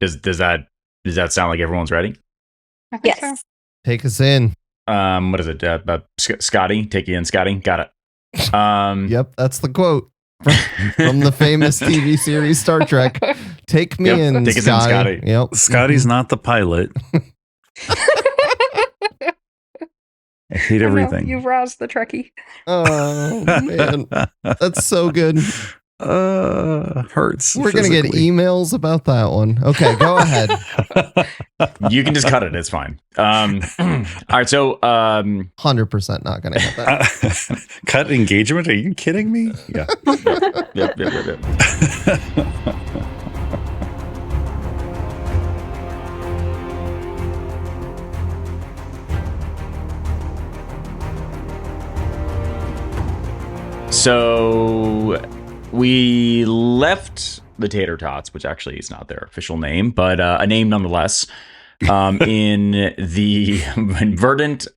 Does that sound like everyone's ready? I think Yes. so. Take us in. What is it? Scotty, take you in, Scotty. Got it. Yep, that's the quote from the famous TV series Star Trek. Take me in, take us in, Scotty. Yep. Scotty's not the pilot. I hate everything. You've roused the Trekkie. Oh man, that's so good. Hurts. We're gonna get emails about that one. Okay, go ahead. You can just cut it. It's fine. All right. So, 100% not gonna get that. Cut engagement? Are you kidding me? Yeah. Yep. So we left the Tater Tots, which actually is not their official name, but a name nonetheless, in the verdant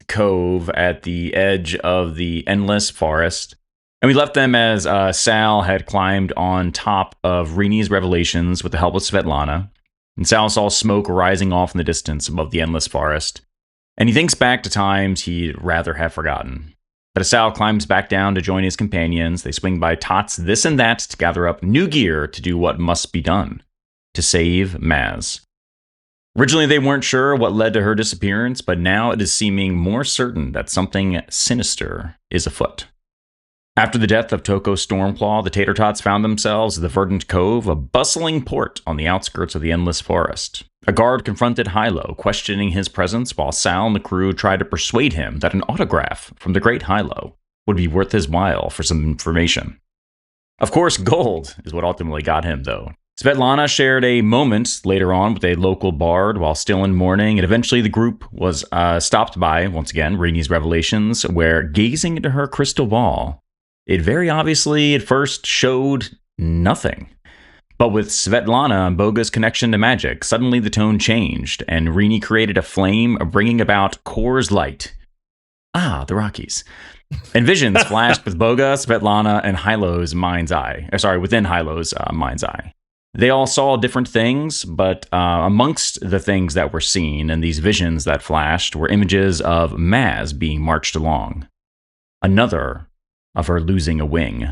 cove at the edge of the endless forest. And we left them as Sal had climbed on top of Rini's revelations with the help of Svetlana. And Sal saw smoke rising off in the distance above the endless forest. And he thinks back to times he'd rather have forgotten. But as Sal climbs back down to join his companions, they swing by Tots this and that to gather up new gear to do what must be done, to save Maz. Originally, they weren't sure what led to her disappearance, but now it is seeming more certain that something sinister is afoot. After the death of Toko Stormclaw, the Tater Tots found themselves at the Verdant Cove, a bustling port on the outskirts of the Endless Forest. A guard confronted Hilo, questioning his presence, while Sal and the crew tried to persuade him that an autograph from the great Hilo would be worth his while for some information. Of course, gold is what ultimately got him, though. Svetlana shared a moment later on with a local bard while still in mourning, and eventually the group was stopped by, once again, Rini's revelations, where gazing into her crystal ball, it very obviously at first showed nothing. But with Svetlana and Bogha's connection to magic, suddenly the tone changed, and Rini created a flame bringing about Core's light. Ah, the Rockies. And visions flashed with Bogha, Svetlana, and Hilo's mind's eye. Within Hilo's mind's eye. They all saw different things, but amongst the things that were seen and these visions that flashed were images of Maz being marched along. Another of her losing a wing,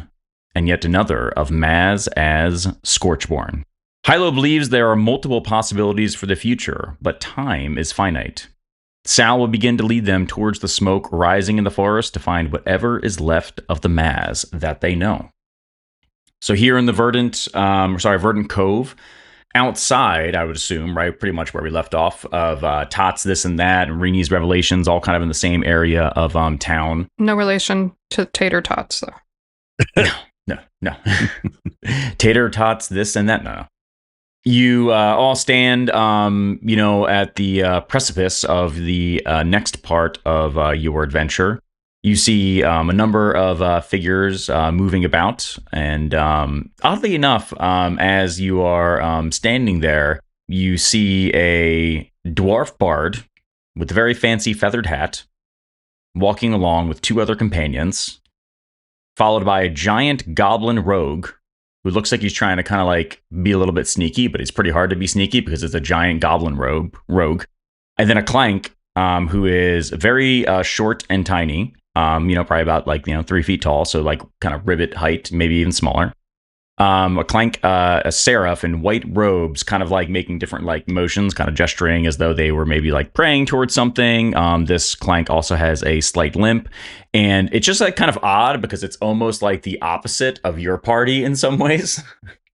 and yet another of Maz as Scorchborn. Hilo believes there are multiple possibilities for the future, but time is finite. Sal will begin to lead them towards the smoke rising in the forest to find whatever is left of the Maz that they know. So here in the Verdant Cove, outside, I would assume, right, pretty much where we left off, of Tots this and that, and Rini's revelations, all kind of in the same area of town. No relation to Tater Tots, though. No. Tater Tots this and that, no. You all stand, at the precipice of the next part of your adventure. You see a number of figures moving about, and oddly enough, as you are standing there, you see a dwarf bard with a very fancy feathered hat, walking along with two other companions, followed by a giant goblin rogue, who looks like he's trying to kind of like be a little bit sneaky, but it's pretty hard to be sneaky because it's a giant goblin rogue. And then a clank, who is very short and tiny. Probably about 3 feet tall, so like kind of ribbit height, maybe even smaller. A clank, a seraph in white robes, kind of like making different like motions, kind of gesturing as though they were maybe like praying towards something. This clank also has a slight limp, and it's just like kind of odd because it's almost like the opposite of your party in some ways,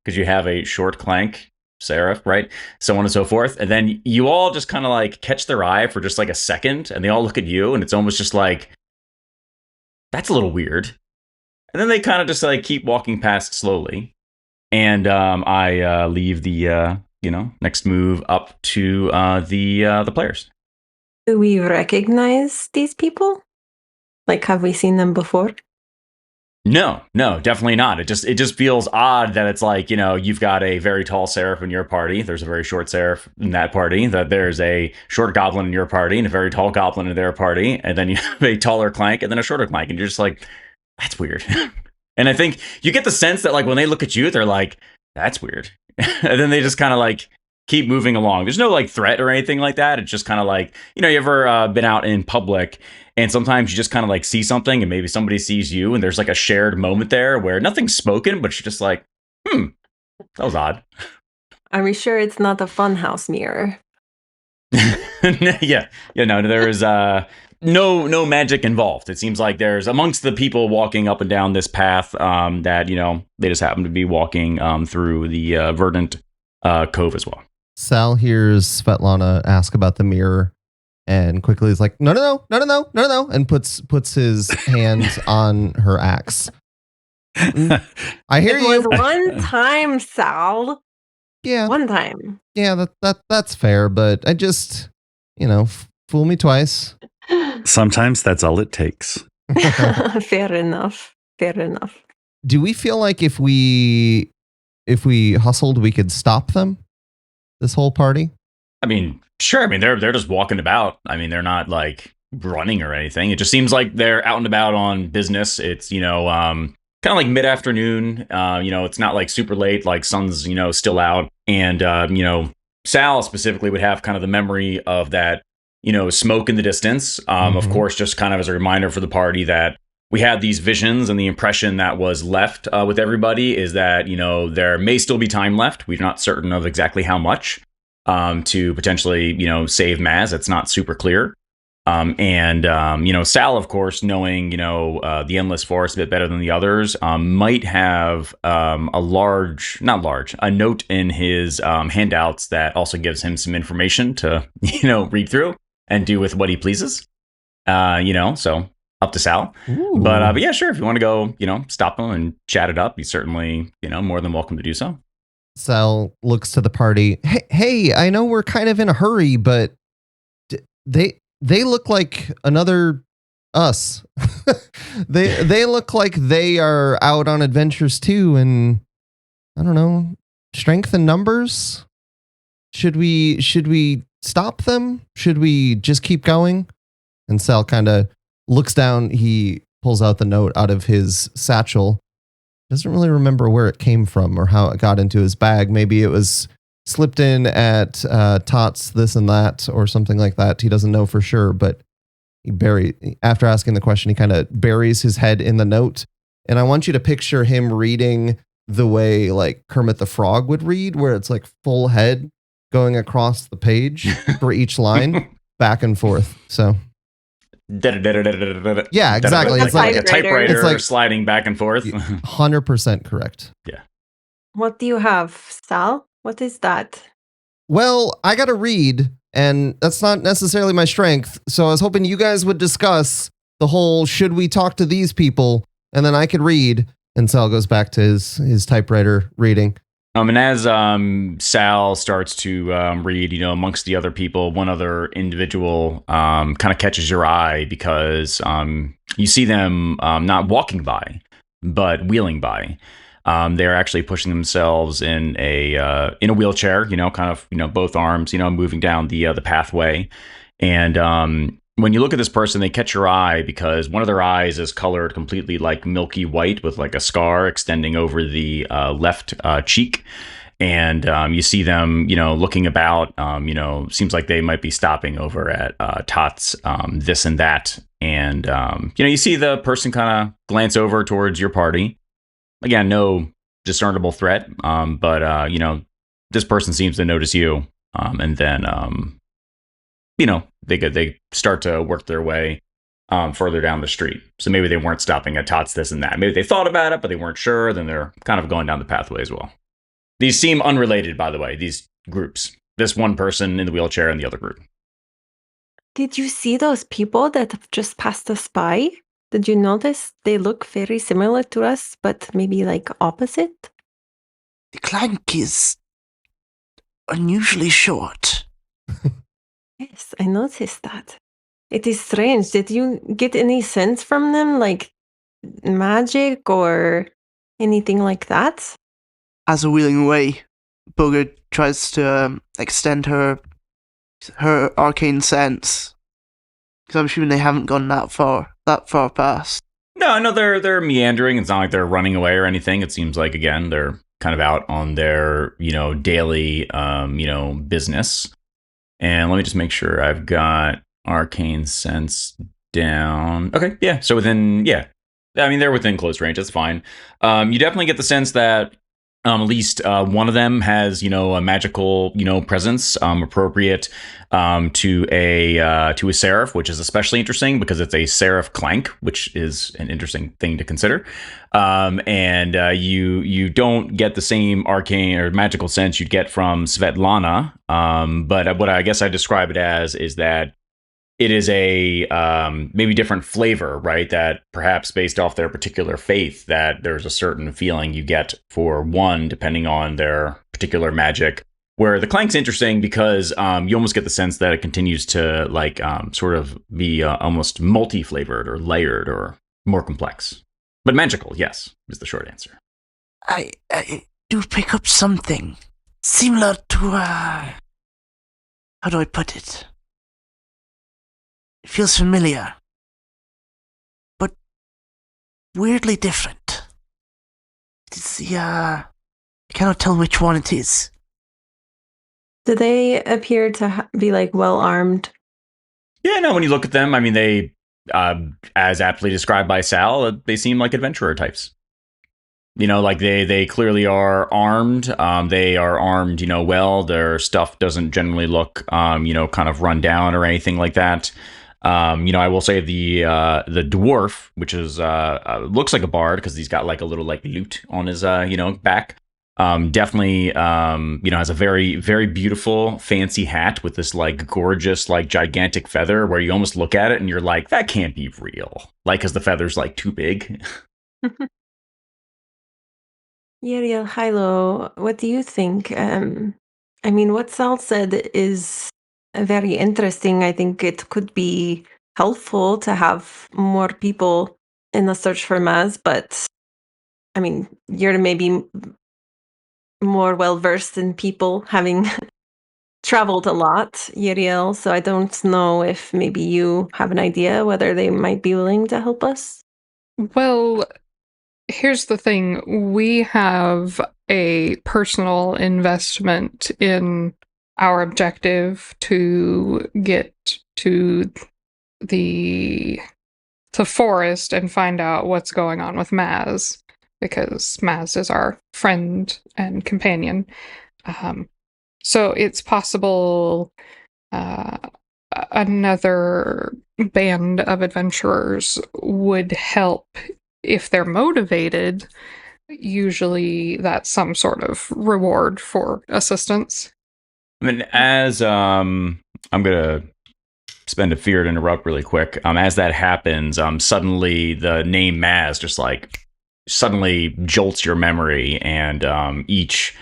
because you have a short clank seraph, right? So on and so forth. And then you all just kind of like catch their eye for just like a second, and they all look at you, and it's almost just like, that's a little weird. And then they kind of just like keep walking past slowly. And I leave the next move up to the players. Do we recognize these people? Like, have we seen them before? No, definitely not. It just feels odd that it's like, you've got a very tall seraph in your party. There's a very short seraph in that party. That there's a short goblin in your party and a very tall goblin in their party. And then you have a taller clank and then a shorter clank. And you're just like, that's weird. And I think you get the sense that like when they look at you, they're like, that's weird. And then they just kind of like keep moving along. There's no like threat or anything like that. It's just kind of like, you ever been out in public and sometimes you just kind of like see something and maybe somebody sees you and there's like a shared moment there where nothing's spoken, but you're just like, that was odd. Are we sure it's not a funhouse mirror? Yeah. No, there's no magic involved. It seems like there's amongst the people walking up and down this path that, they just happen to be walking through the verdant cove as well. Sal hears Svetlana ask about the mirror and quickly is like, no, and puts his hands on her axe. I hear It you. was one time, Sal. Yeah. One time. Yeah, that's fair, but I just, fool me twice. Sometimes that's all it takes. Fair enough. Do we feel like if we hustled, we could stop them? This whole party? I mean, sure. I mean, they're just walking about. I mean, they're not like running or anything. It just seems like they're out and about on business. It's, kind of like mid-afternoon. It's not like super late, like sun's, still out. And, Sal specifically would have kind of the memory of that, smoke in the distance. Of course, just kind of as a reminder for the party that we had these visions, and the impression that was left with everybody is that, there may still be time left. We're not certain of exactly how much to potentially, save Maz. It's not super clear. Sal, of course, knowing, the Endless Forest a bit better than the others, might have a note in his handouts that also gives him some information to, read through and do with what he pleases. So up to Sal. But yeah, sure. If you want to go, stop him and chat it up, he's certainly, more than welcome to do so. Sal looks to the party. Hey, I know we're kind of in a hurry, but they look like another us. they look like they are out on adventures too, and I don't know, strength in numbers. Should we stop them? Should we just keep going? And Sal kind of looks down. He pulls out the note out of his satchel. Doesn't really remember where it came from or how it got into his bag. Maybe it was slipped in at Tots this and that or something like that. He doesn't know for sure, but after asking the question, he kind of buries his head in the note. And I want you to picture him reading the way like Kermit the Frog would read, where it's like full head going across the page for each line, back and forth. So yeah, exactly. It's like a typewriter. It's like sliding back and forth. 100% correct. Yeah. What do you have, Sal? What is that? Well, I got to read, and that's not necessarily my strength. So I was hoping you guys would discuss the whole, should we talk to these people? And then I could read. And Sal goes back to his typewriter reading. And as Sal starts to read, amongst the other people, one other individual kind of catches your eye because you see them not walking by, but wheeling by. They're actually pushing themselves in a wheelchair, kind of, both arms, moving down the pathway. And when you look at this person, they catch your eye because one of their eyes is colored completely like milky white with like a scar extending over the left cheek. And you see them, looking about, seems like they might be stopping over at Tots, this and that. And, you see the person kind of glance over towards your party. Again, no discernible threat, but, this person seems to notice you. And then, they start to work their way further down the street. So maybe they weren't stopping at Tots, this and that. Maybe they thought about it, but they weren't sure. Then they're kind of going down the pathway as well. These seem unrelated, by the way, these groups. This one person in the wheelchair and the other group. Did you see those people that have just passed us by? Did you notice they look very similar to us, but maybe like opposite? The clank is unusually short. Yes, I noticed that. It is strange. Did you get any sense from them, like magic or anything like that? As we're wheeling away, Bogha tries to extend her arcane sense. Because I'm assuming they haven't gone that far past. No, they're meandering. It's not like they're running away or anything. It seems like, again, they're kind of out on their, daily, business. And let me just make sure I've got arcane sense down. Okay, yeah. So they're within close range. That's fine. You definitely get the sense that at least one of them has, a magical, presence appropriate to a seraph, which is especially interesting because it's a seraph clank, which is an interesting thing to consider. And you don't get the same arcane or magical sense you'd get from Svetlana. But what I guess I describe it as is that it is a maybe different flavor, right? That perhaps based off their particular faith, that there's a certain feeling you get for one, depending on their particular magic. Where the clank's interesting because you almost get the sense that it continues to sort of be almost multi-flavored or layered or more complex. But magical, yes, is the short answer. I do pick up something similar to, how do I put it? It feels familiar, but weirdly different. It's I cannot tell which one it is. Do they appear to be well armed? Yeah, no, when you look at them, I mean, they, as aptly described by Sal, they seem like adventurer types. They clearly are armed. They are armed, well. Their stuff doesn't generally look, kind of run down or anything like that. I will say the dwarf, which is looks like a bard because he's got a little lute on his back. Definitely has a very, very beautiful fancy hat with this gorgeous gigantic feather where you almost look at it and you're like, that can't be real, because the feather's too big. Yriel, Hilo, what do you think? What Sal said is very interesting. I think it could be helpful to have more people in the search for Maz, but you're maybe more well-versed in people, having traveled a lot, Yriel, so I don't know if maybe you have an idea whether they might be willing to help us. Well, here's the thing. We have a personal investment in our objective to get to the forest and find out what's going on with Maz, because Maz is our friend and companion. So it's possible another band of adventurers would help if they're motivated. Usually that's some sort of reward for assistance. As I'm gonna spend a fear to interrupt really quick. As that happens, suddenly the name Maz just suddenly jolts your memory, and each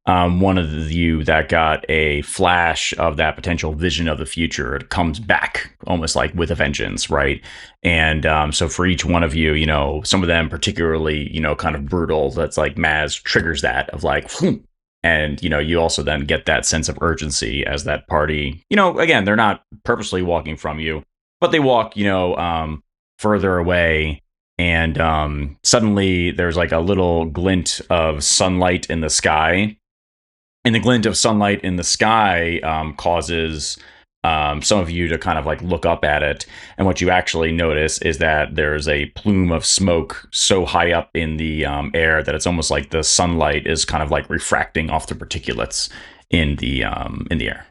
one of you that got a flash of that potential vision of the future, it comes back almost with a vengeance, right? And so for each one of you, some of them particularly, kind of brutal, that's Maz triggers that of whoom. And, you also then get that sense of urgency as that party, again, they're not purposely walking from you, but they walk, further away. And suddenly there's a little glint of sunlight in the sky. And the glint of sunlight in the sky causes some of you to kind of look up at it. And what you actually notice is that there's a plume of smoke so high up in the air that it's almost like the sunlight is kind of refracting off the particulates in the air.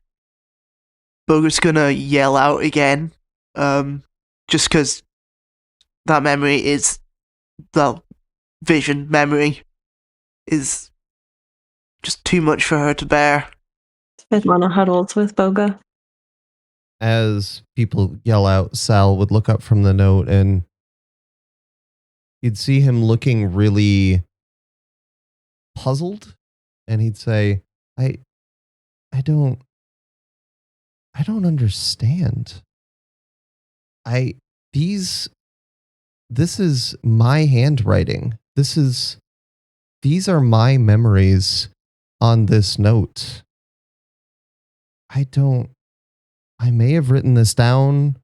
Bogha's gonna yell out again, just because that memory is, the vision memory is just too much for her to bear. Svetlana huddles with Bogha. As people yell out, Sal would look up from the note and you'd see him looking really puzzled, and he'd say, I don't understand. This is my handwriting. These are my memories on this note. I may have written this down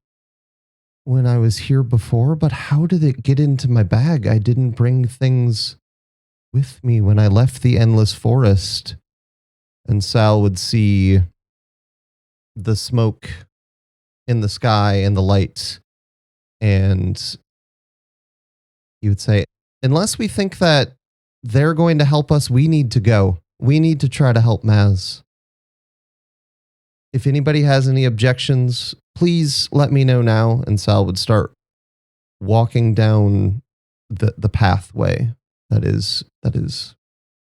when I was here before, but how did it get into my bag? I didn't bring things with me when I left the endless forest. And Sal would see the smoke in the sky and the lights. And he would say, unless we think that they're going to help us, we need to go. We need to try to help Maz. If anybody has any objections, please let me know now. And Sal would start walking down the pathway that is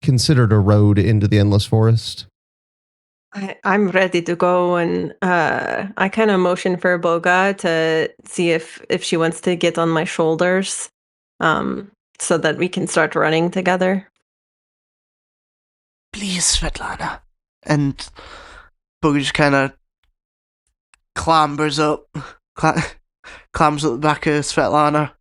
considered a road into the endless forest. I'm ready to go, and I kind of motion for Bogha to see if she wants to get on my shoulders, so that we can start running together. Please, Svetlana. And Bogha just kind of clambers up the back of Svetlana.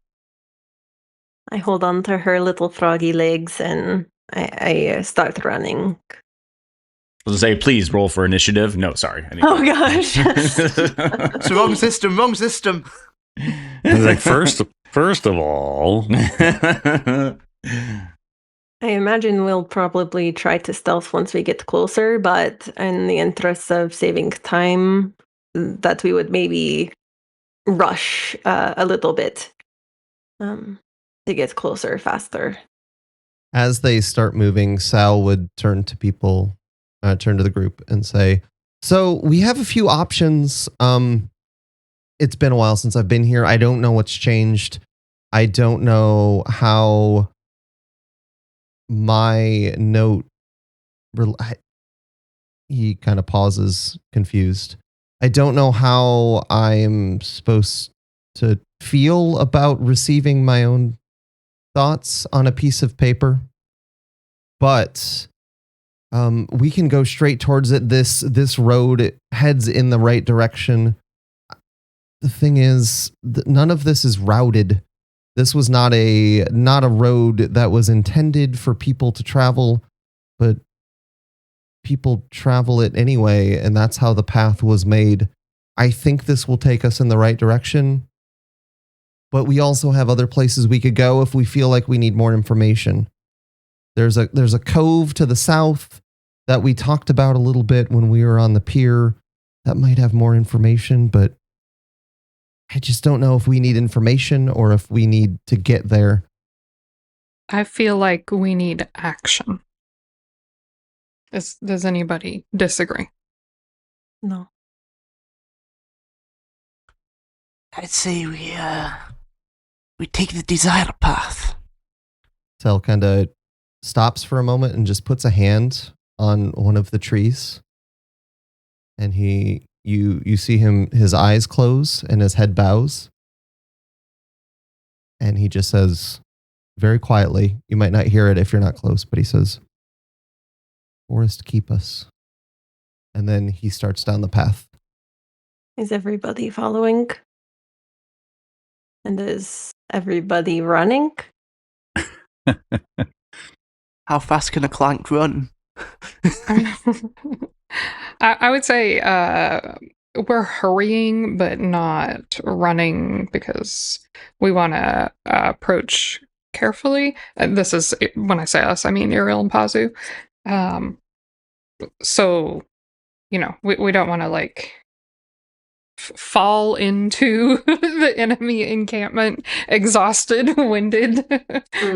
I hold on to her little froggy legs, and I start running. I was going to say, please roll for initiative. No, sorry. Oh, gosh. It's wrong system. I was like, first of all, I imagine we'll probably try to stealth once we get closer, but in the interest of saving time, that we would maybe rush a little bit to get closer faster. As they start moving, Sal would turn to the group and say, so we have a few options. It's been a while since I've been here. I don't know what's changed. I don't know how my note... He kind of pauses, confused. I don't know how I'm supposed to feel about receiving my own thoughts on a piece of paper. But we can go straight towards it. This road heads in the right direction. The thing is, none of this is routed. This was not a road that was intended for people to travel, but people travel it anyway, and that's how the path was made. I think this will take us in the right direction, but we also have other places we could go if we feel like we need more information. There's a cove to the south that we talked about a little bit when we were on the pier that might have more information, but I just don't know if we need information or if we need to get there. I feel like we need action. Does anybody disagree? No. I'd say we take the desired path. Sal kind of stops for a moment and just puts a hand on one of the trees. And you see his eyes close and his head bows. And he just says very quietly, you might not hear it if you're not close, but he says, "Forest, keep us." And then he starts down the path. Is everybody following? And is everybody running? How fast can a clank run? I would say we're hurrying, but not running because we want to approach carefully. This is, when I say us, I mean Yriel and Pazu. So, we don't want to fall into the enemy encampment, exhausted, winded,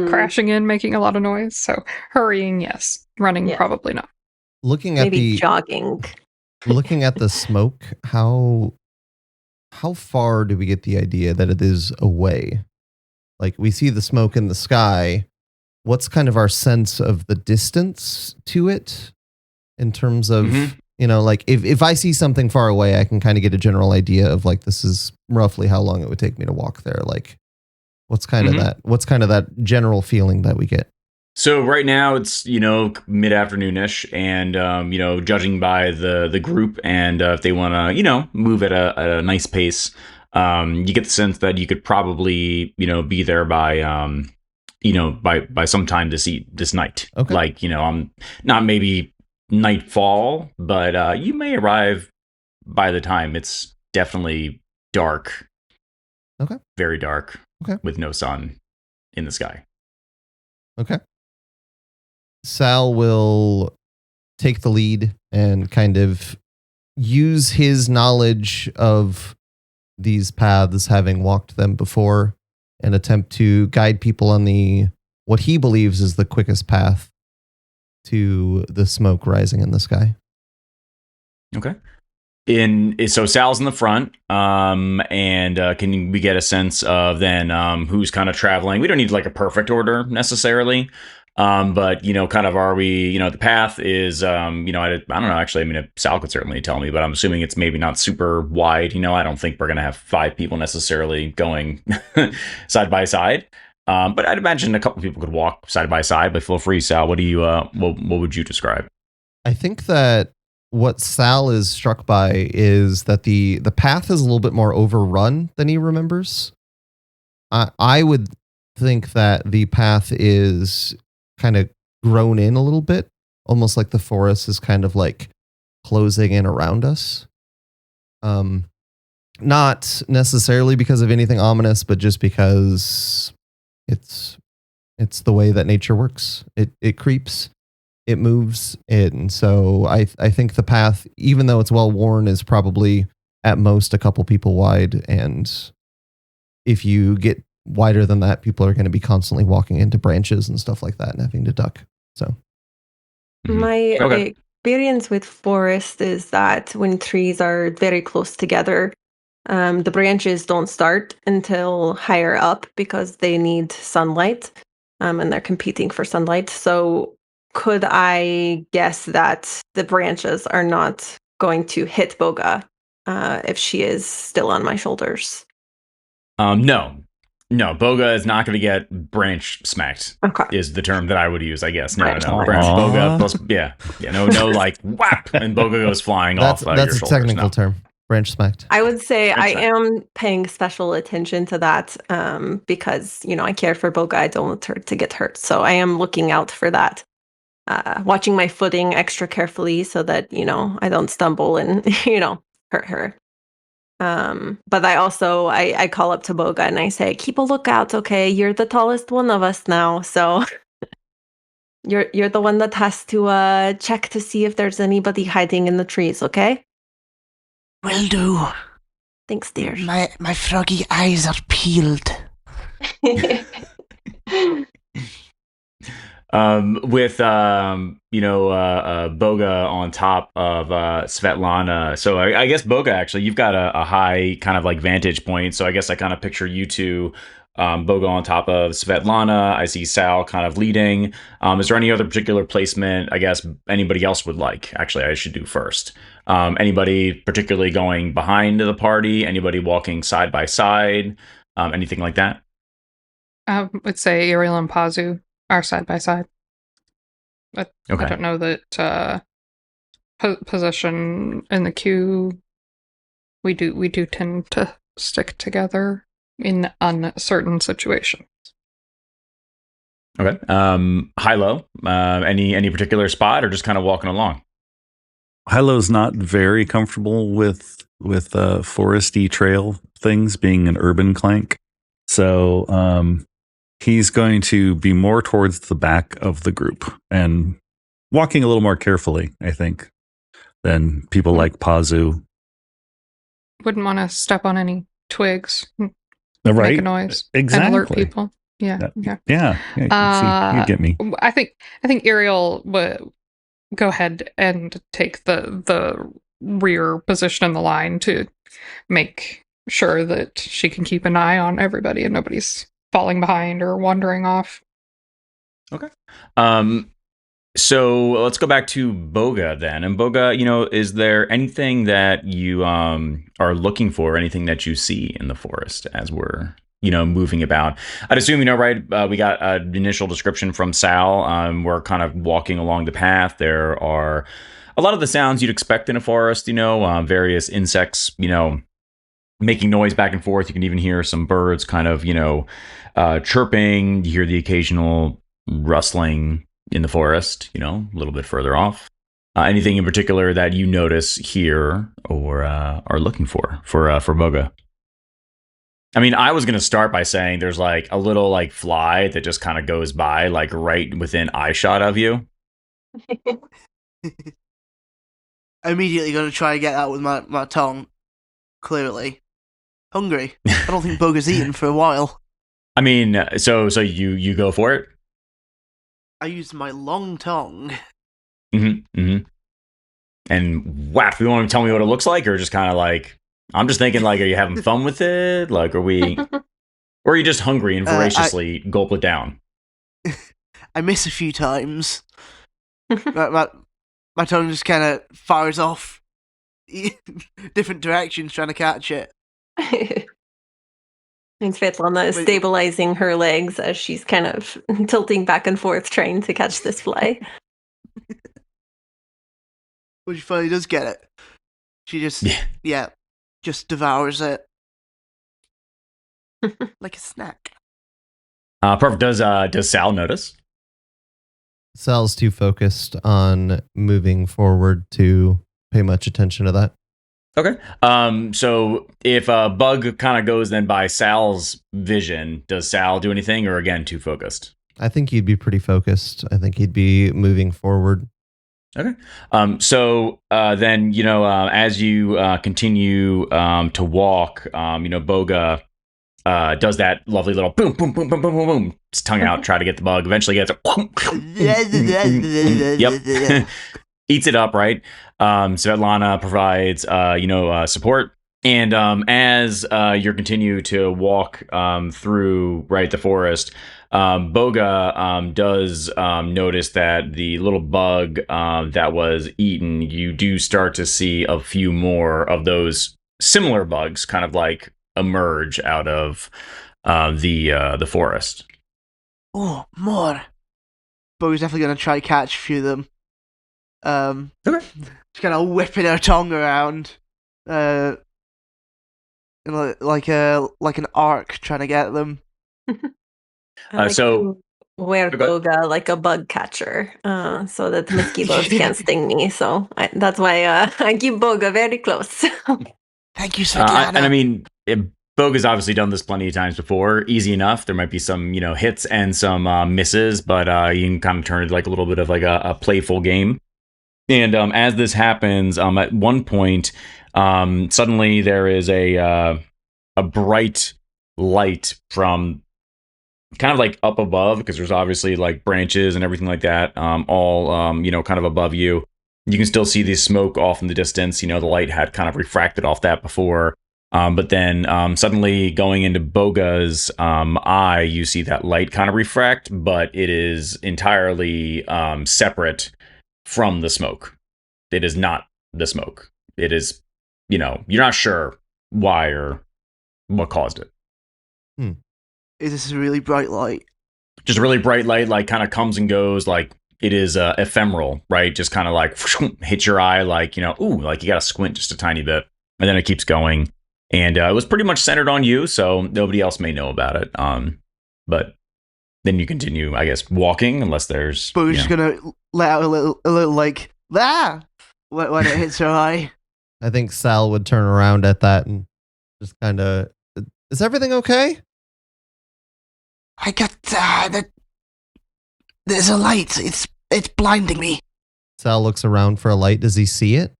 crashing in, making a lot of noise. So hurrying, yes. Running, probably not. Looking at jogging. Looking at the smoke, how far do we get the idea that it is away? Like, we see the smoke in the sky. What's kind of our sense of the distance to it in terms of, if I see something far away, I can kind of get a general idea of this is roughly how long it would take me to walk there. What's kind of that general feeling that we get? So right now it's, mid-afternoon-ish, and, judging by the group and if they want to, move at a nice pace, you get the sense that you could probably, be there by, by sometime this night. Okay. I'm not maybe nightfall, but you may arrive by the time it's definitely dark. Okay. Very dark. Okay. With no sun in the sky. Okay. Sal will take the lead and kind of use his knowledge of these paths, having walked them before, and attempt to guide people on what he believes is the quickest path to the smoke rising in the sky. Okay. So Sal's in the front, and can we get a sense of then who's kind of traveling? We don't need like a perfect order necessarily, but kind of are we? The path is, I don't know. Actually, I mean, Sal could certainly tell me, but I'm assuming it's maybe not super wide. I don't think we're gonna have 5 people necessarily going side by side. But I'd imagine a couple people could walk side by side. But feel free, Sal. What do you? What would you describe? I think that what Sal is struck by is that the path is a little bit more overrun than he remembers. I would think that the path is kind of grown in a little bit, almost like the forest is kind of like closing in around us. Not necessarily because of anything ominous, but just because it's the way that nature works. It creeps. It moves, and so I think the path, even though it's well worn, is probably at most a couple people wide, and if you get wider than that, people are going to be constantly walking into branches and stuff like that and having to duck. So My experience with forest is that when trees are very close together, the branches don't start until higher up because they need sunlight, and they're competing for sunlight. So could I guess that the branches are not going to hit Bogha if she is still on my shoulders? No. Bogha is not going to get branch smacked. Okay. Is the term that I would use, I guess. No. Aww. Bogha plus, no, like whap, and Bogha goes flying off. That's your a shoulders. technical term. Branch smacked. I would say Branch I am paying special attention to that because I care for Bogha. I don't want her to get hurt, so I am looking out for that. Watching my footing extra carefully so that, I don't stumble and, hurt her. But I also, I call up to Bogha and I say, keep a lookout, okay? You're the tallest one of us now, so you're the one that has to check to see if there's anybody hiding in the trees, okay? Will do. Thanks, dear. My froggy eyes are peeled. With Bogha on top of Svetlana. So I guess Bogha, actually, you've got a high kind of like vantage point. So I guess I kind of picture you two, Bogha on top of Svetlana. I see Sal kind of leading. Is there any other particular placement I guess anybody else would like? Actually, I should do first. Anybody particularly going behind the party? Anybody walking side by side? Anything like that? I would say Yriel and Pazu are side by side. But Okay. I don't know that position in the queue. We do tend to stick together in uncertain situations. Okay. Hilo, any particular spot or just kind of walking along? Hilo's not very comfortable with foresty trail things, being an urban clank. So he's going to be more towards the back of the group and walking a little more carefully, I think, than people like Pazu. Wouldn't want to step on any twigs, Right? make a noise, Exactly. and alert people. Yeah. Yeah. You get me. I think Yriel would go ahead and take the rear position in the line to make sure that she can keep an eye on everybody and nobody's falling behind or wandering off. Okay. So let's go back to Bogha then. And Bogha, is there anything that you are looking for, anything that you see in the forest as we're, moving about? I'd assume, right, we got an initial description from Sal. We're kind of walking along the path. There are a lot of the sounds you'd expect in a forest, various insects, making noise back and forth. You can even hear some birds kind of, chirping. You hear the occasional rustling in the forest, a little bit further off. Anything in particular that you notice here or are looking for Bogha? I mean, I was going to start by saying there's like a little like fly that just kind of goes by like right within eye shot of you. I'm immediately going to try and get out with my tongue. Clearly. Hungry. I don't think Bogha's eaten for a while. I mean, so you go for it? I used my long tongue. Mm-hmm. Mm-hmm. And whap, you want to tell me what it looks like, or just kind of like, I'm just thinking, like, are you having fun with it? Like, or are you just hungry and voraciously gulp it down? I miss a few times. my tongue just kind of fires off different directions trying to catch it. And Svetlana is stabilizing her legs as she's kind of tilting back and forth trying to catch this fly. When she finally does get it, she just just devours it like a snack. Perfect. Does Sal notice? Sal's too focused on moving forward to pay much attention to that. Okay. So if a bug kind of goes then by Sal's vision, does Sal do anything, or again too focused? I think he'd be pretty focused. I think he'd be moving forward. Okay. So then, as you continue to walk, Bogha does that lovely little boom, boom, boom, boom, boom, boom, boom, his tongue out, try to get the bug. Eventually gets it. Yep. Eats it up, right? Svetlana provides, support. And as you continue to walk through, right, the forest, Bogha does notice that the little bug that was eaten, you do start to see a few more of those similar bugs kind of like emerge out of the forest. Oh, more. Bogha's definitely going to try catch a few of them. Okay. She's kind of whipping her tongue around, like an arc, trying to get them. To wear Bogha like a bug catcher, so that the mosquitoes can't sting me. So that's why I keep Bogha very close. Thank you, Svetlana. And I mean, Bogha's obviously done this plenty of times before. Easy enough. There might be some, hits and some misses, but you can kind of turn it like a little bit of like a playful game. And as this happens, at one point, suddenly there is a bright light from kind of like up above, because there's obviously like branches and everything like that, all kind of above you. You can still see the smoke off in the distance. The light had kind of refracted off that before. But then suddenly going into Bogha's eye, you see that light kind of refract, but it is entirely separate from the smoke. It is not the smoke. It is, you're not sure why or what caused it. Is this a really bright light? Just a really bright light, like kind of comes and goes, like it is ephemeral, right? Just kind of like hits your eye, like, ooh, like you got to squint just a tiny bit, and then it keeps going. And it was pretty much centered on you, so nobody else may know about it. But then you continue, I guess, walking, unless there's. But we're just gonna let out a little like when it hits her eye. I think Sal would turn around at that and just kind of, is everything okay? I got there's a light. It's blinding me. Sal looks around for a light. Does he see it?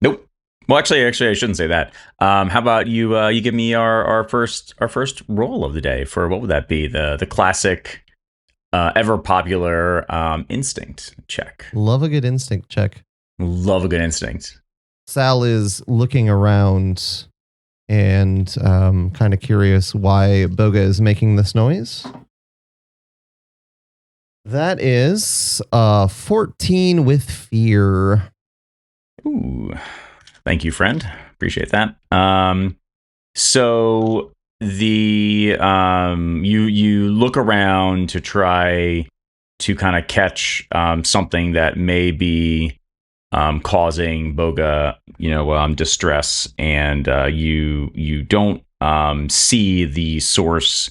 Nope. Well, actually, I shouldn't say that. How about you? You give me our first roll of the day for, what would that be? The classic, ever popular instinct check. Love a good instinct check. Love a good instinct. Sal is looking around and kind of curious why Bogha is making this noise. That is 14 with fear. Ooh. Thank you, friend. Appreciate that. So the you look around to try to kind of catch something that may be causing Bogha, distress, and you don't see the source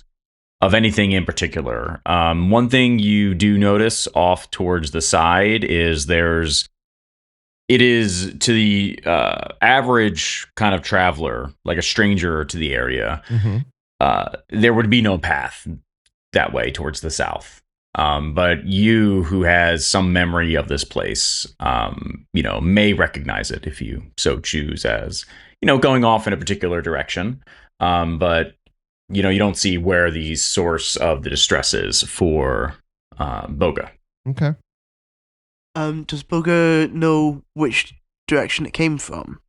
of anything in particular. One thing you do notice off towards the side is it is to the average kind of traveler, like a stranger to the area, there would be no path that way towards the south. But you, who has some memory of this place, may recognize it if you so choose as, going off in a particular direction. But, you don't see where the source of the distress is for Bogha. Okay. Does Bogha know which direction it came from?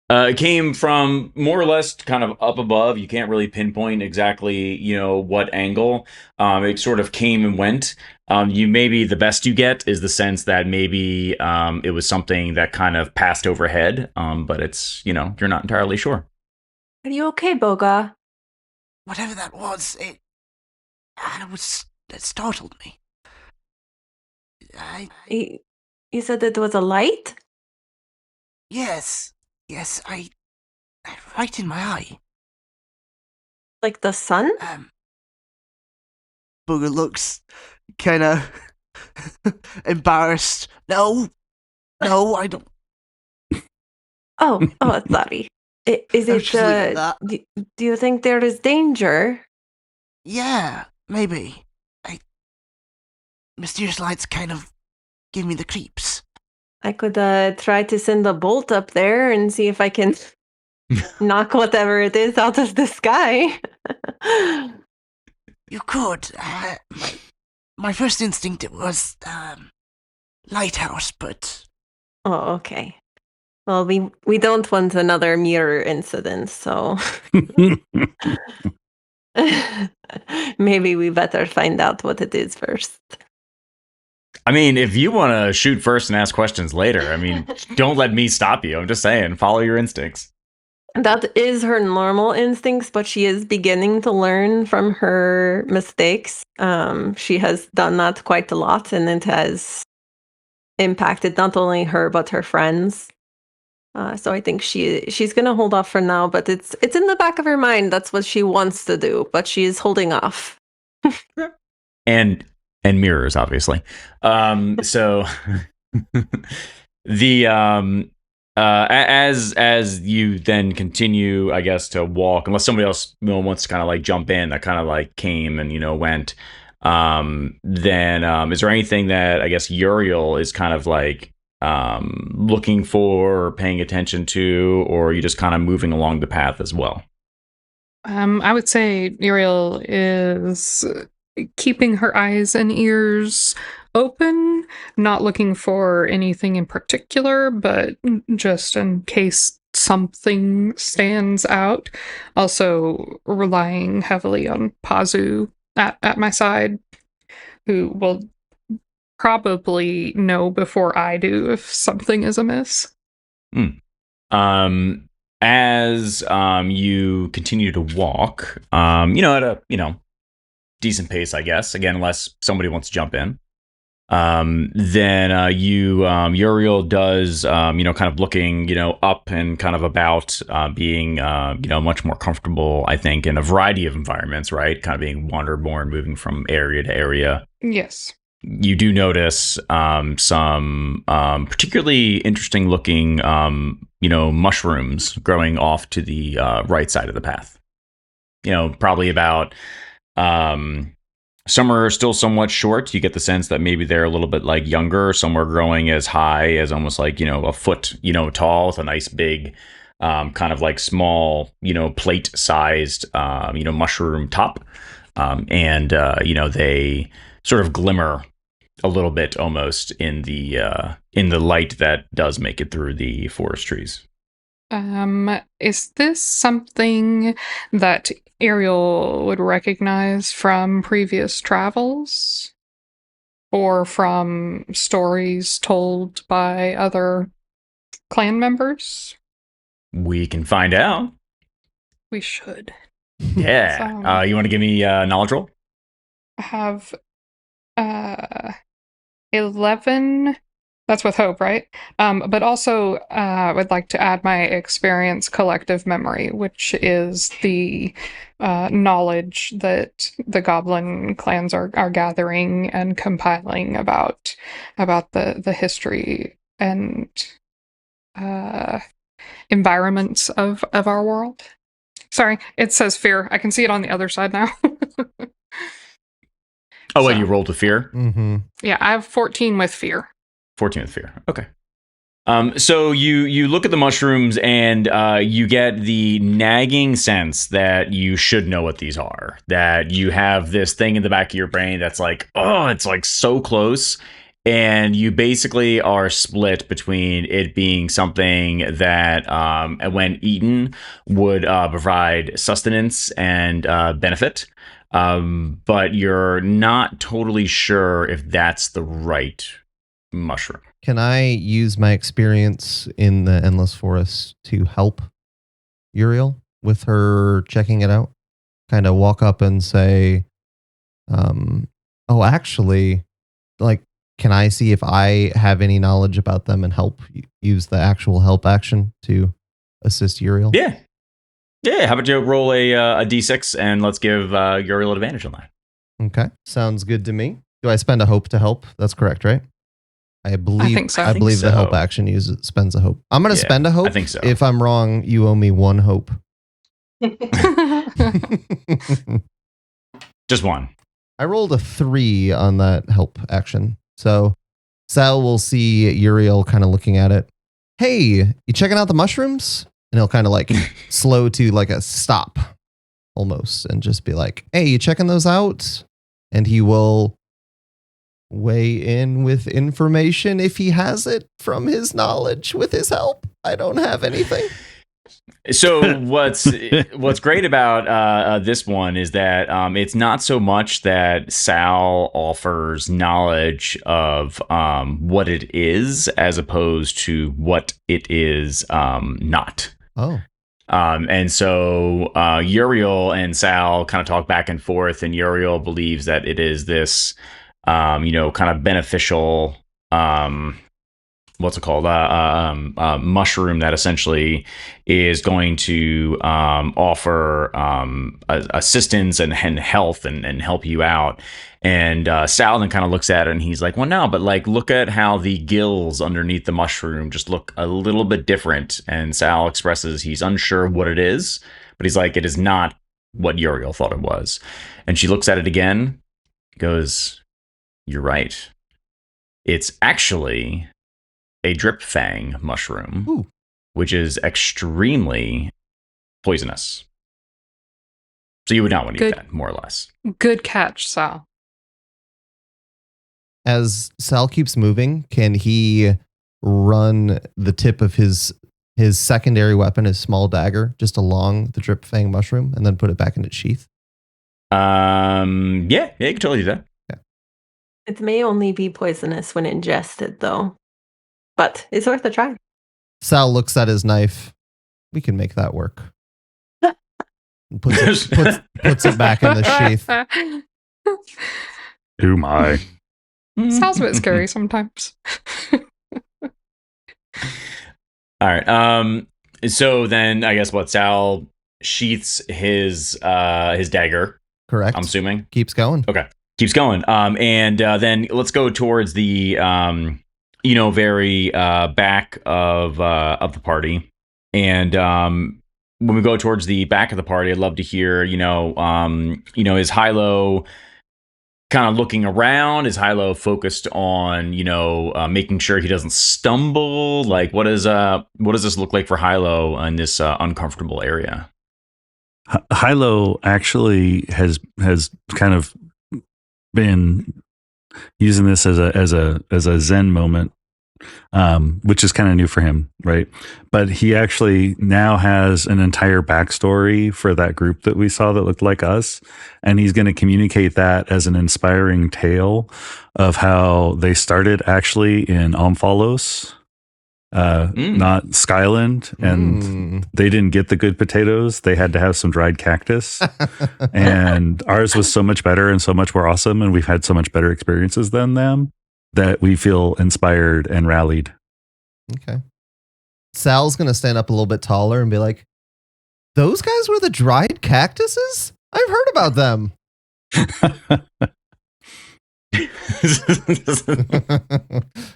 It came from more or less kind of up above. You can't really pinpoint exactly, what angle. It sort of came and went. The best you get is the sense that maybe it was something that kind of passed overhead. But it's, you're not entirely sure. Are you okay, Bogha? Whatever that was, it startled me. You said it was a light? Yes, right in my eye. Like the sun? Bogha looks kind of embarrassed. No, I don't. Oh, sorry. Is I'll it, just leave it at that. do you think there is danger? Yeah, maybe. Mysterious lights kind of give me the creeps. I could try to send a bolt up there and see if I can knock whatever it is out of the sky. You could. My first instinct was lighthouse, but Oh, okay. Well, we don't want another mirror incident, so maybe we better find out what it is first. I mean, if you want to shoot first and ask questions later, don't let me stop you. I'm just saying, follow your instincts. That is her normal instincts, but she is beginning to learn from her mistakes. She has done that quite a lot, and it has impacted not only her but her friends. So I think she's gonna hold off for now, but it's in the back of her mind. That's what she wants to do, but she is holding off. And mirrors, obviously. So the as you then continue, I guess, to walk, unless somebody else wants to kind of like jump in, that kind of like came and went. Then is there anything that I guess Yriel is kind of like looking for or paying attention to, or are you just kind of moving along the path as well? I would say Yriel is keeping her eyes and ears open, not looking for anything in particular, but just in case something stands out. Also relying heavily on Pazu at my side, who will probably know before I do if something is amiss. As you continue to walk, at a decent pace, I guess. Again, unless somebody wants to jump in. Then Yriel does, kind of looking, up and kind of about, being, much more comfortable, I think, in a variety of environments, right? Kind of being wanderborn, moving from area to area. Yes. You do notice some particularly interesting looking, mushrooms growing off to the right side of the path. Probably about some are still somewhat short. You get the sense that maybe they're a little bit like younger. Some are growing as high as almost like, a foot, tall, with a nice big, kind of like small, plate sized, mushroom top. And they sort of glimmer a little bit almost in the light that does make it through the forest trees. Is this something that Yriel would recognize from previous travels? Or from stories told by other clan members? We can find out. We should. Yeah. You want to give me a knowledge roll? I have 11. That's with hope, right? But also, I would like to add my experience collective memory, which is the knowledge that the goblin clans are gathering and compiling about the history and environments of our world. Sorry, it says fear. I can see it on the other side now. Oh, and So- you rolled with fear? Mm-hmm. Yeah, I have 14 with fear. 14 with fear. Okay. So you look at the mushrooms and you get the nagging sense that you should know what these are. That you have this thing in the back of your brain that's like, oh, it's like so close. And you basically are split between it being something that, when eaten, would provide sustenance and benefit. But you're not totally sure if that's the right mushroom. Can I use my experience in the Endless Forest to help Yriel with her checking it out? Kind of walk up and say, oh, actually, like, can I see if I have any knowledge about them and help use the actual help action to assist Yriel? Yeah. Yeah. How about you roll a d6 and let's give Yriel an advantage on that. Okay. Sounds good to me. Do I spend a hope to help? That's correct, right? I believe think so. I believe the so. help action spends a hope. I'm going to Yeah, spend a hope. I think so. If I'm wrong, you owe me 1 hope. Just one. I rolled a 3 on that help action. So Sal will see Yriel kind of looking at it. Hey, you checking out the mushrooms? And he'll kind of like slow to like a stop almost and just be like, hey, you checking those out? And he will weigh in with information if he has it from his knowledge with his help. I don't have anything. So what's great about this one is that it's not so much that Sal offers knowledge of what it is as opposed to what it is not. Oh. And so Yriel and Sal kind of talk back and forth, and Yriel believes that it is this, kind of beneficial, what's it called? Mushroom that essentially is going to offer assistance and health and help you out. And Sal then kind of looks at it and he's like, well, no, but like, look at how the gills underneath the mushroom just look a little bit different. And Sal expresses he's unsure what it is, but he's like, it is not what Yriel thought it was. And she looks at it again, goes, you're right. It's actually a drip fang mushroom, Ooh. which is extremely poisonous. So you would not want to eat Good. that, more or less. Good catch, Sal. As Sal keeps moving, can he run the tip of his secondary weapon, his small dagger, just along the drip fang mushroom and then put it back in its sheath? Yeah, you can totally do that. It may only be poisonous when ingested, though. But it's worth a try. Sal looks at his knife. We can make that work. And puts it back in the sheath. Oh my. Sal's a bit scary sometimes. All right. So then I guess what Sal sheaths his dagger. Correct. I'm assuming. Keeps going. Okay. Keeps going. And then let's go towards the very back of the party. And when we go towards the back of the party, I'd love to hear, is Hilo kind of looking around? Is Hilo focused on, making sure he doesn't stumble? Like, what does this look like for Hilo in this uncomfortable area? Hilo actually has kind of been using this as a Zen moment, which is kind of new for him, right? But he actually now has an entire backstory for that group that we saw that looked like us, and he's going to communicate that as an inspiring tale of how they started actually in Omphalos, not Skyland, and they didn't get the good potatoes. They had to have some dried cactus, and ours was so much better and so much more awesome, and we've had so much better experiences than them that we feel inspired and rallied. Okay. Sal's going to stand up a little bit taller and be like, those guys were the dried cactuses? I've heard about them. Hey,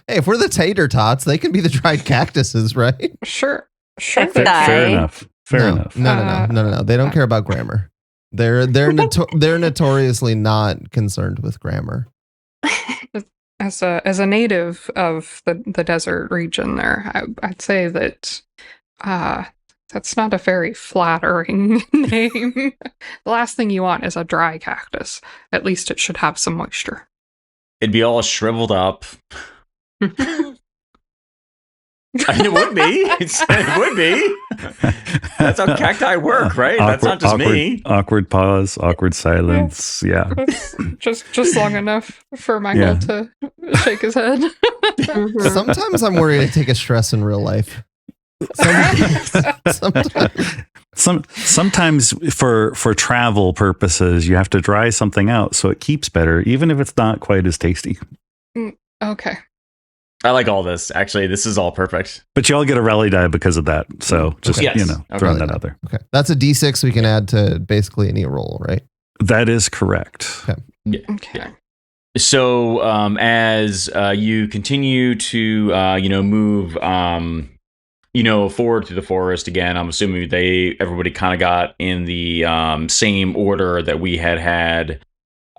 if we're the tater tots, they can be the dried cactuses, right? Sure. Fair Fair enough. Fair enough. No. They don't care about grammar. They're notoriously not concerned with grammar. As a native of the desert region there, I'd say that that's not a very flattering name. The last thing you want is a dry cactus. At least it should have some moisture. It'd be all shriveled up. I mean, it would be. It would be. That's how cacti work, right? That's not just me. Awkward pause, awkward silence. Yeah. Just long enough for Michael to shake his head. Sometimes I'm worried I take a stress in real life. Sometimes for travel purposes, you have to dry something out so it keeps better, even if it's not quite as tasty. Okay. I like all this. Actually, this is all perfect. But you all get a rally die because of that. So just, throwing that out there. Okay. That's a D6 we can add to basically any roll, right? That is correct. Okay. Yeah. Okay. So as you continue to, move, forward through the forest again, I'm assuming everybody kind of got in the same order that we had,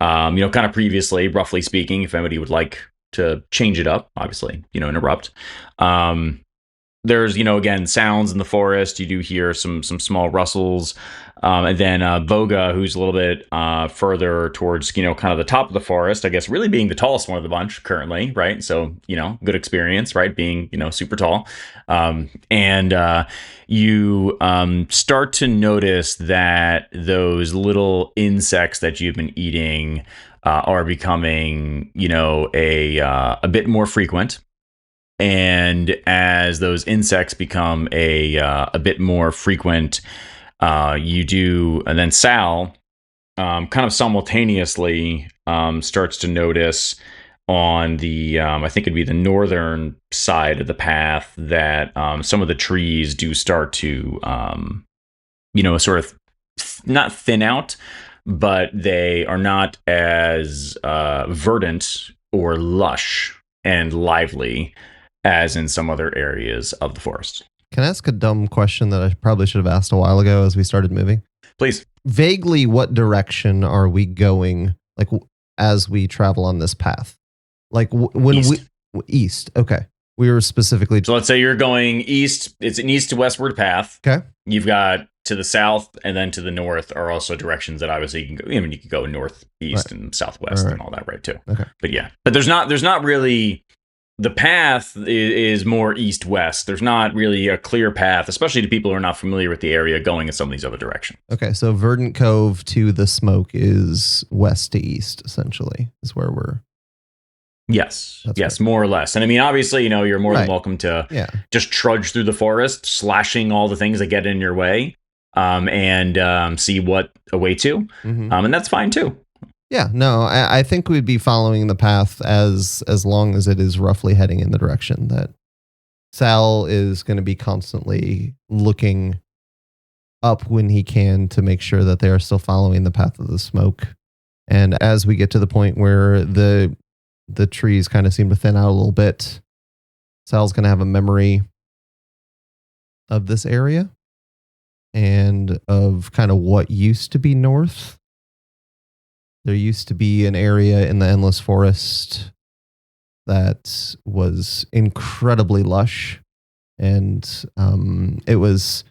kind of previously, roughly speaking, if anybody would like to change it up, obviously, interrupt. There's, again, sounds in the forest. You do hear some small rustles. And then Bogha, who's a little bit further towards, kind of the top of the forest, I guess, really being the tallest one of the bunch currently, right? So, good experience, right? Being, super tall. And you start to notice that those little insects that you've been eating are becoming, a bit more frequent. And as those insects become a bit more frequent, you do, and then Sal, kind of simultaneously, starts to notice on the, I think it'd be the northern side of the path, that some of the trees do start to, sort of not thin out, but they are not as verdant or lush and lively as in some other areas of the forest. Can I ask a dumb question that I probably should have asked a while ago as we started moving? Please. Vaguely, what direction are we going, like, as we travel on this path? Like, when East. East, okay. We were specifically... So let's say you're going east. It's an east to westward path. Okay. You've got to the south and then to the north are also directions that obviously you can go. I mean, you can go northeast and southwest and all that, right, too. Okay. But yeah. But there's not really... The path is more east-west. There's not really a clear path, especially to people who are not familiar with the area going in some of these other directions. Okay, so Verdant Cove to the smoke is west to east, essentially, is where we're... Yes, That's more or less. And I mean, obviously, you're more than welcome to just trudge through the forest, slashing all the things that get in your way, and see what awaits you. Mm-hmm. And that's fine, too. Yeah, no, I think we'd be following the path as long as it is roughly heading in the direction that Sal is going to be constantly looking up when he can to make sure that they are still following the path of the smoke. And as we get to the point where the trees kind of seem to thin out a little bit, Sal's going to have a memory of this area and of kind of what used to be north. There used to be an area in the Endless Forest that was incredibly lush, and it was,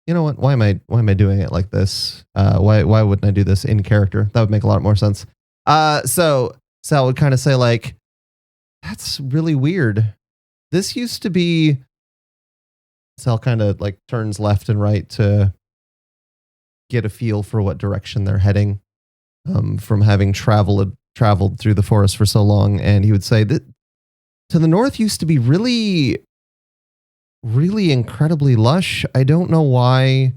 you know what? Why am I doing it like this? Why wouldn't I do this in character? That would make a lot more sense. So Sal would kind of say, like, that's really weird. This used to be... Sal kind of like turns left and right to get a feel for what direction they're heading. From having traveled through the forest for so long, and he would say that to the north used to be really, really incredibly lush. I don't know why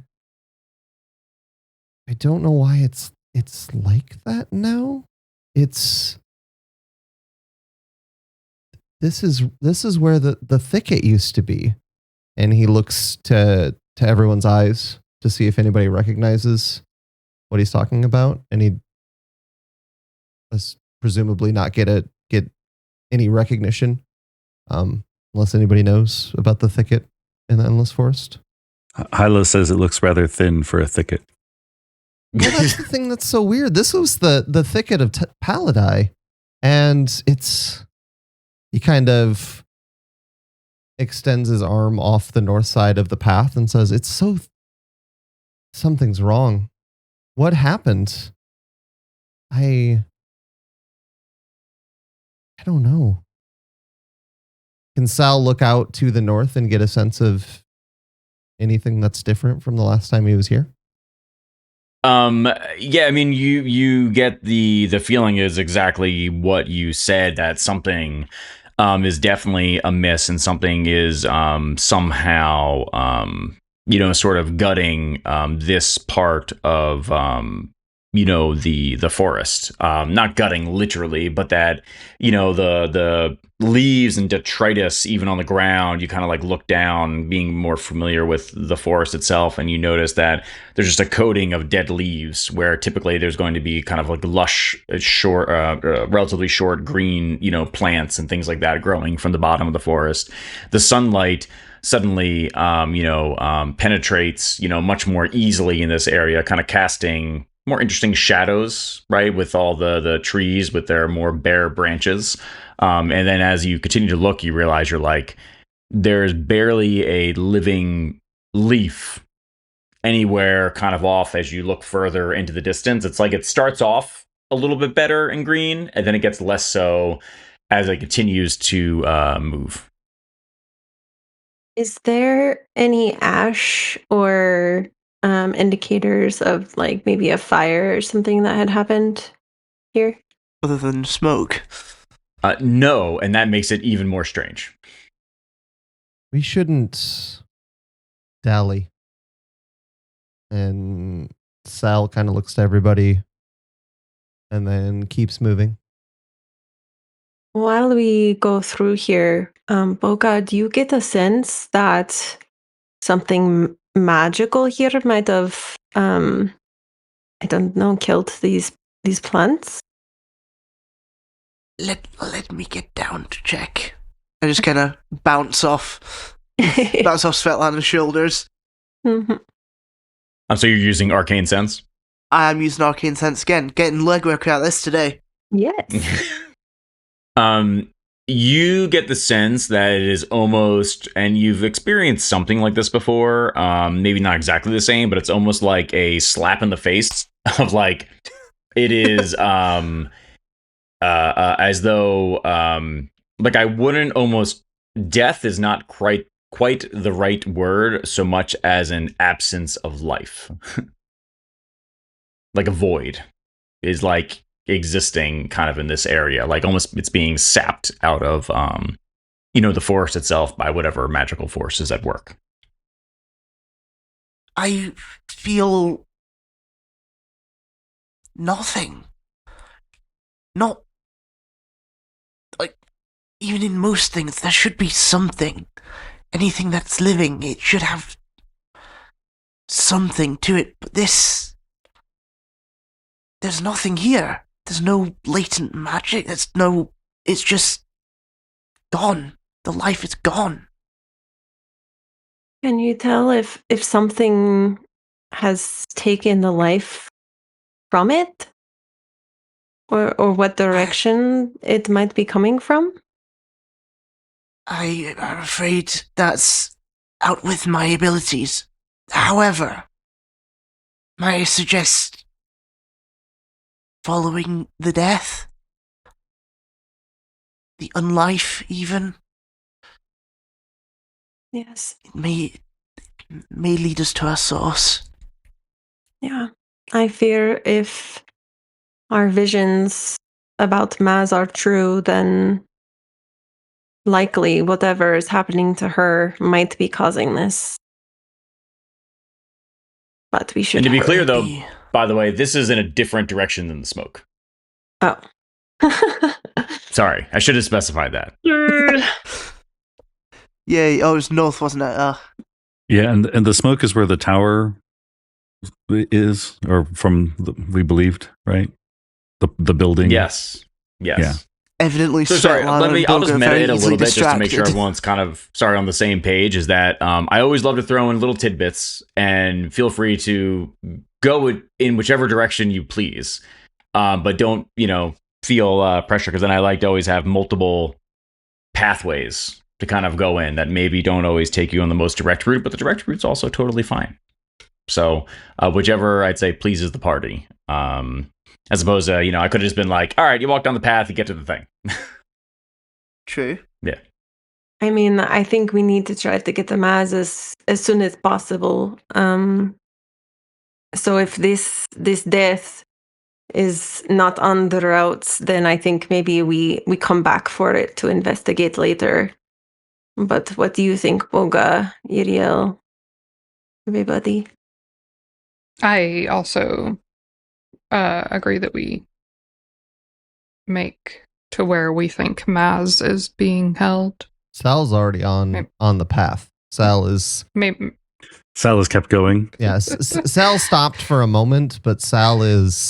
it's like that now. This is where the thicket used to be, and he looks to everyone's eyes to see if anybody recognizes what he's talking about, and he presumably not get any recognition, unless anybody knows about the thicket in the Endless Forest. Hilo says it looks rather thin for a thicket. Well, that's the thing that's so weird. This was the thicket of Paladai, and he kind of extends his arm off the north side of the path and says, something's wrong. What happened? I don't know. Can Sal look out to the north and get a sense of anything that's different from the last time he was here? Yeah, I mean, you get the feeling is exactly what you said, that something is definitely amiss, and something is somehow sort of gutting this part of the forest. Not gutting literally, but that the leaves and detritus even on the ground, you kind of like look down, being more familiar with the forest itself, and you notice that there's just a coating of dead leaves, where typically there's going to be kind of like lush, short, relatively short green plants and things like that growing from the bottom of the forest. The sunlight suddenly penetrates much more easily in this area, kind of casting more interesting shadows, right, with all the trees with their more bare branches. And then as you continue to look, you realize you're like, there's barely a living leaf anywhere kind of off as you look further into the distance. It's like it starts off a little bit better and green, and then it gets less so as it continues to move. Is there any ash or indicators of like maybe a fire or something that had happened here? Other than smoke? No, and that makes it even more strange. We shouldn't dally. And Sal kind of looks to everybody and then keeps moving. While we go through here, Bogha, do you get a sense that something magical here might have, I don't know, killed these plants? Let me get down to check. I just kind of bounce off Svetlana's shoulders. Mm-hmm. So you're using Arcane Sense? I am using Arcane Sense again, getting legwork out of this today. Yes. You get the sense that it is almost, and you've experienced something like this before, maybe not exactly the same, but it's almost like a slap in the face of like, it is as though like I wouldn't almost, death is not quite the right word so much as an absence of life. Like a void is like existing kind of in this area, like almost it's being sapped out of the forest itself by whatever magical force is at work. I feel nothing. Not like, even in most things there should be something. Anything that's living, it should have something to it, but there's nothing here. There's no latent magic. It's just gone. The life is gone. Can you tell if something has taken the life from it? Or what direction it might be coming from? I'm afraid that's out with my abilities. However, may I suggest following the death? The unlife, even? Yes. It may lead us to our source. Yeah. I fear if our visions about Maz are true, then likely whatever is happening to her might be causing this. But we should. And to be clear, though, be. by the way, this is in a different direction than the smoke. Oh. Sorry, I should have specified that. Yeah, it was north, wasn't it? Yeah, and the smoke is where the tower is, or we believed, right? The building. Yes. Yeah. evidently So sorry, Svetlana and I'll just Bogha meta very it a easily little bit just to make sure distracted. everyone's kind of on the same page. Is that I always love to throw in little tidbits, and feel free to go in whichever direction you please, but don't feel pressure, because then I like to always have multiple pathways to kind of go in that maybe don't always take you on the most direct route, but the direct route's also totally fine. So whichever I'd say pleases the party. As opposed to, I could have just been like, all right, you walk down the path, you get to the thing. True. Yeah. I mean, I think we need to try to get the Maz as soon as possible. So if this death is not on the routes, then I think maybe we come back for it to investigate later. But what do you think, Bogha, Yriel, everybody? I also agree that we make to where we think Maz is being held. Sal's already on the path. Sal is... Maybe Sal has kept going. Yeah, Sal stopped for a moment, but Sal is